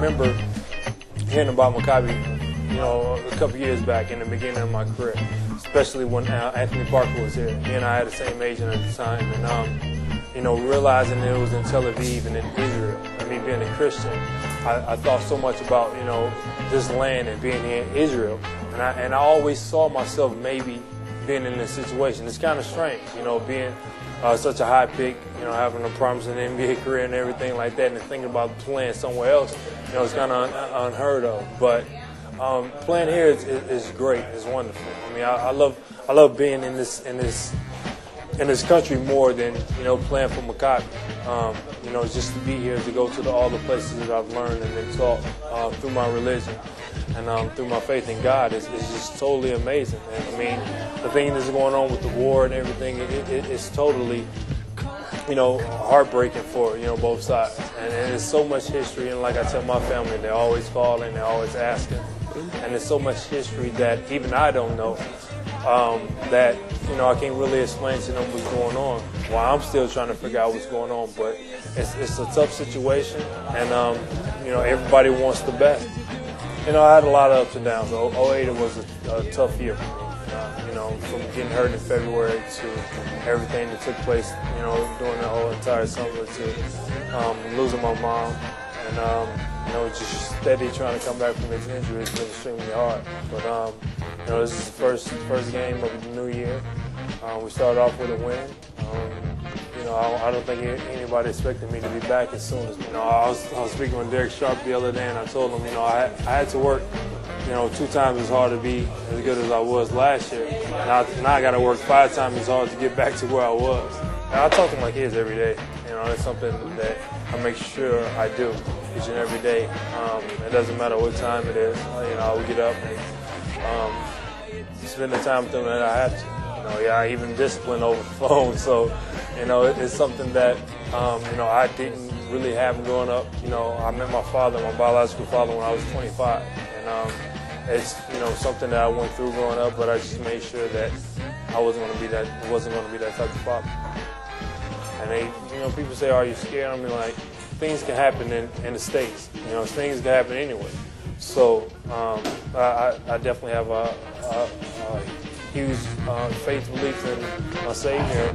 remember hearing about Maccabi, you know, a couple years back in the beginning of my career, especially when Anthony Parker was here. He and I had the same agent at the time, and you know, realizing it was in Tel Aviv and in Israel. I mean, being a Christian, I thought so much about, you know, this land and being here in Israel, and I always saw myself maybe being in this situation. It's kind of strange, you know, being such a high pick, you know, having a promising NBA career and everything like that, and thinking about playing somewhere else, you know, it's kind of unheard of. But playing here is great. It's wonderful. I mean, I love being in this country more than, you know, playing for Maccabi. You know, just to be here, to go to all the places that I've learned and been taught through my religion and through my faith in God is just totally amazing. And I mean, the thing that's going on with the war and everything, it's totally, you know, heartbreaking for, you know, both sides. And there's so much history, and like I tell my family, they're always calling, they're always asking. And there's so much history that even I don't know, that, you know, I can't really explain to them what's going on. While I'm still trying to figure out what's going on, but it's a tough situation, and you know, everybody wants the best. You know, I had a lot of ups and downs. 08 was a tough year for me. You know, from getting hurt in February to everything that took place, you know, during the whole entire summer, to losing my mom, and you know, just steady trying to come back from this injury. It's been extremely hard. But you know, this is the first game of the new year. We started off with a win. You know, I don't think anybody expected me to be back as soon as, you know, I was speaking with Derek Sharp the other day, and I told him, you know, I had to work, you know, 2 times as hard to be as good as I was last year. Now I got to work 5 times as hard to get back to where I was. And I talk to my kids every day. You know, it's something that I make sure I do each and every day. It doesn't matter what time it is. You know, I will get up and spend the time with them that I have to. You know, yeah, I even discipline over the phone. So, you know, it's something that, you know, I didn't really have growing up. You know, I met my father, my biological father, when I was 25. And it's, you know, something that I went through growing up, but I just made sure that I wasn't going to be that type of father. And they, you know, people say, "Are you scared?" I mean, like, things can happen in the States. You know, things can happen anyway. So I definitely have a huge faith belief in my Savior.